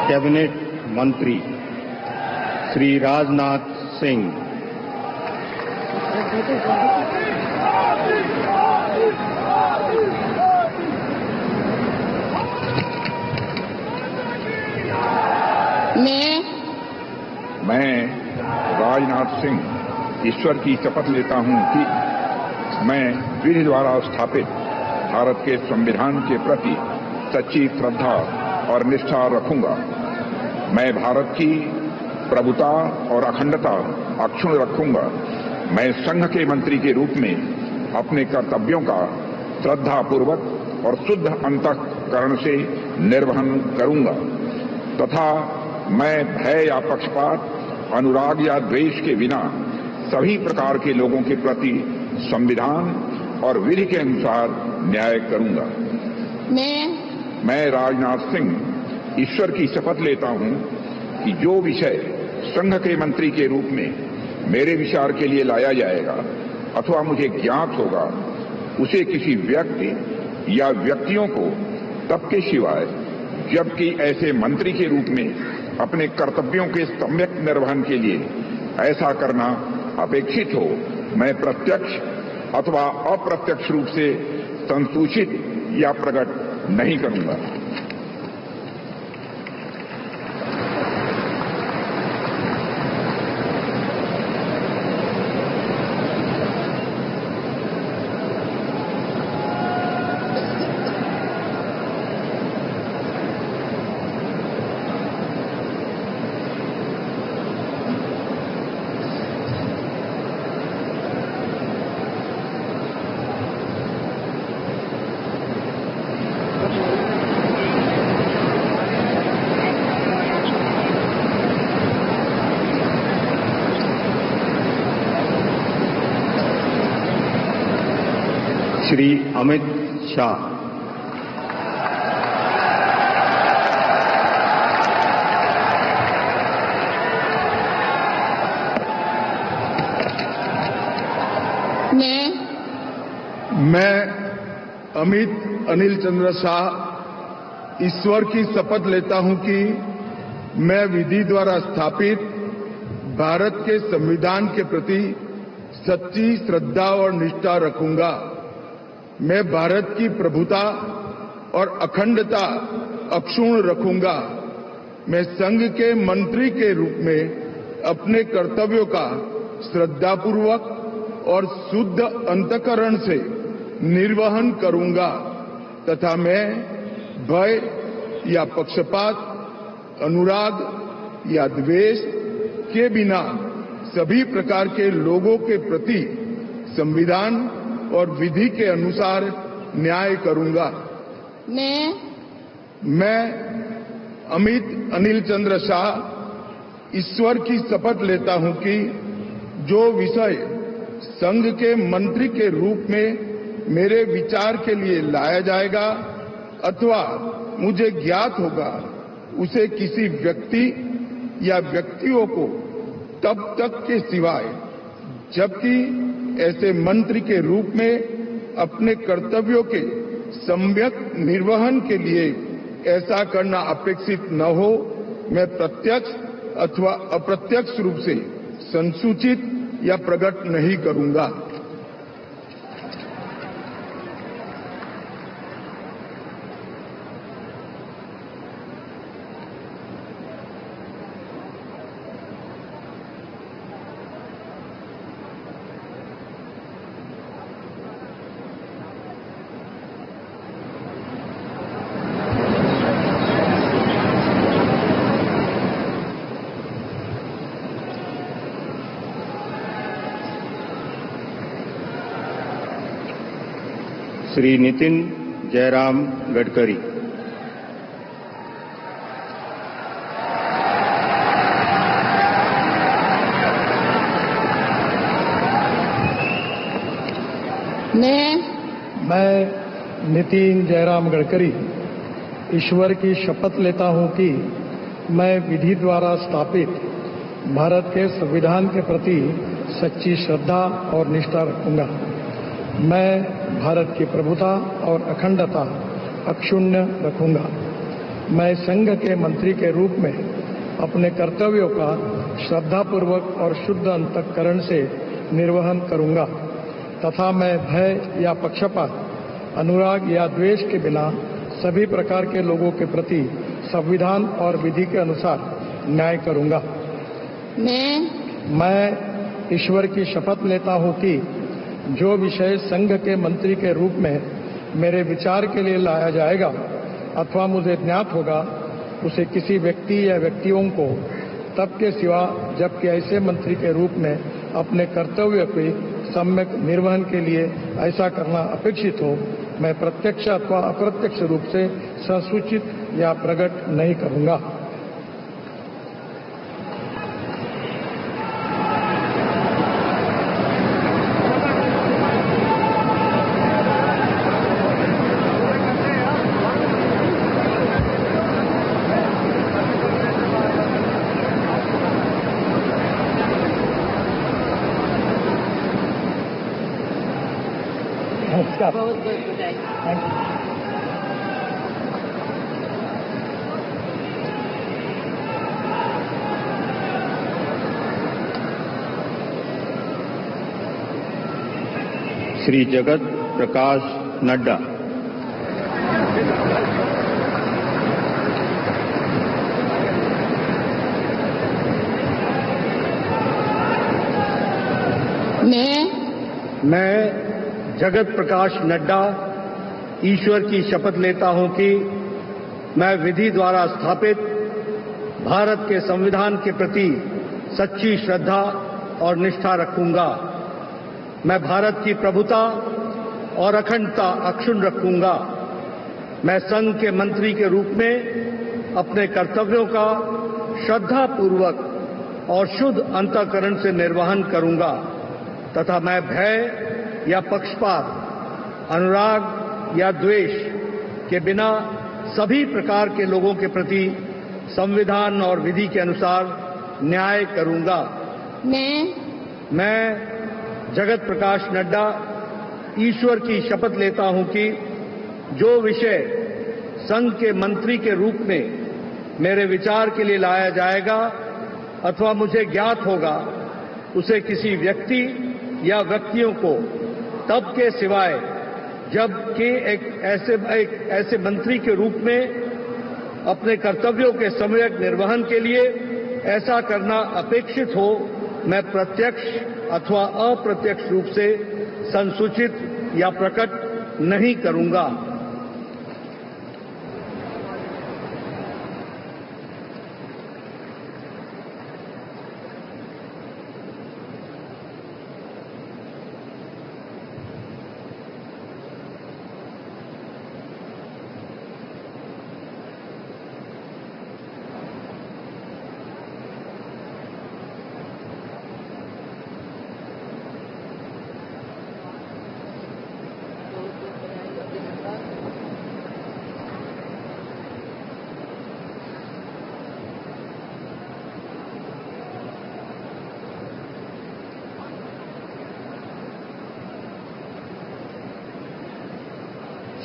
Cabinet मंत्री श्री राजनाथ सिंह, मैं राजनाथ सिंह ईश्वर की शपथ लेता हूं कि मैं विधि द्वारा स्थापित भारत के संविधान के प्रति सच्ची श्रद्धा और निष्ठा रखूंगा। मैं भारत की प्रभुता और अखंडता अक्षुण्ण रखूंगा। मैं संघ के मंत्री के रूप में अपने कर्तव्यों का श्रद्धापूर्वक और शुद्ध अंतःकरण से निर्वहन करूंगा तथा मैं भय या पक्षपात, अनुराग या द्वेष के बिना सभी प्रकार के लोगों के प्रति संविधान और विधि के अनुसार न्याय करूंगा। मैं राजनाथ सिंह ईश्वर की शपथ लेता हूं कि जो विषय संघ के मंत्री के रूप में मेरे विचार के लिए लाया जाएगा अथवा मुझे ज्ञात होगा, उसे किसी व्यक्ति या व्यक्तियों को तब के सिवाय जबकि ऐसे मंत्री के रूप में अपने कर्तव्यों के सम्यक निर्वहन के लिए ऐसा करना अपेक्षित हो, मैं प्रत्यक्ष अथवा अप्रत्यक्ष रूप से संसूचित या प्रकट नहीं करूंगा। श्री अमित शाह, मैं अमित अनिल चंद्र शाह ईश्वर की शपथ लेता हूं कि मैं विधि द्वारा स्थापित भारत के संविधान के प्रति सच्ची श्रद्धा और निष्ठा रखूंगा। मैं भारत की प्रभुता और अखंडता अक्षुण्ण रखूंगा। मैं संघ के मंत्री के रूप में अपने कर्तव्यों का श्रद्धापूर्वक और शुद्ध अंतःकरण से निर्वहन करूंगा तथा मैं भय या पक्षपात, अनुराग या द्वेष के बिना सभी प्रकार के लोगों के प्रति संविधान और विधि के अनुसार न्याय करूंगा। मैं अमित अनिल चंद्र शाह ईश्वर की शपथ लेता हूं कि जो विषय संघ के मंत्री के रूप में मेरे विचार के लिए लाया जाएगा अथवा मुझे ज्ञात होगा, उसे किसी व्यक्ति या व्यक्तियों को तब तक के सिवाय जबकि ऐसे मंत्री के रूप में अपने कर्तव्यों के सम्यक निर्वहन के लिए ऐसा करना अपेक्षित न हो, मैं प्रत्यक्ष अथवा अप्रत्यक्ष रूप से संसूचित या प्रकट नहीं करूंगा। श्री नितिन जयराम गडकरी, मैं नितिन जयराम गडकरी ईश्वर की शपथ लेता हूं कि मैं विधि द्वारा स्थापित भारत के संविधान के प्रति सच्ची श्रद्धा और निष्ठा रखूंगा। मैं भारत की प्रभुता और अखंडता अक्षुण्ण रखूंगा। मैं संघ के मंत्री के रूप में अपने कर्तव्यों का श्रद्धापूर्वक और शुद्ध अंतःकरण से निर्वहन करूंगा तथा मैं भय या पक्षपात, अनुराग या द्वेष के बिना सभी प्रकार के लोगों के प्रति संविधान और विधि के अनुसार न्याय करूंगा। मैं ईश्वर की शपथ लेता हूं कि जो विषय संघ के मंत्री के रूप में मेरे विचार के लिए लाया जाएगा अथवा मुझे ज्ञात होगा, उसे किसी व्यक्ति या व्यक्तियों को तब के सिवा जबकि ऐसे मंत्री के रूप में अपने कर्तव्य के सम्यक निर्वहन के लिए ऐसा करना अपेक्षित हो, मैं प्रत्यक्ष अथवा अप्रत्यक्ष रूप से संसूचित या प्रकट नहीं करूंगा। बहुत बहुत बधाई। Thank you. श्री जगत प्रकाश नड्डा। मैं जगत प्रकाश नड्डा ईश्वर की शपथ लेता हूं कि मैं विधि द्वारा स्थापित भारत के संविधान के प्रति सच्ची श्रद्धा और निष्ठा रखूंगा। मैं भारत की प्रभुता और अखंडता अक्षुण्ण रखूंगा। मैं संघ के मंत्री के रूप में अपने कर्तव्यों का श्रद्धापूर्वक और शुद्ध अंतःकरण से निर्वहन करूंगा तथा मैं भय या पक्षपात, अनुराग या द्वेष के बिना सभी प्रकार के लोगों के प्रति संविधान और विधि के अनुसार न्याय करूंगा। मैं जगत प्रकाश नड्डा ईश्वर की शपथ लेता हूं कि जो विषय संघ के मंत्री के रूप में मेरे विचार के लिए लाया जाएगा अथवा मुझे ज्ञात होगा, उसे किसी व्यक्ति या व्यक्तियों को तब के सिवाय जबकि एक ऐसे मंत्री के रूप में अपने कर्तव्यों के सम्यक निर्वहन के लिए ऐसा करना अपेक्षित हो, मैं प्रत्यक्ष अथवा अप्रत्यक्ष रूप से संसूचित या प्रकट नहीं करूंगा।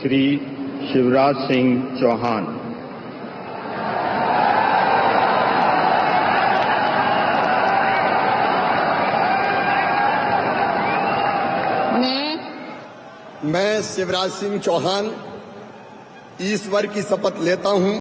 श्री शिवराज सिंह चौहान। मैं शिवराज सिंह चौहान ईश्वर की शपथ लेता हूं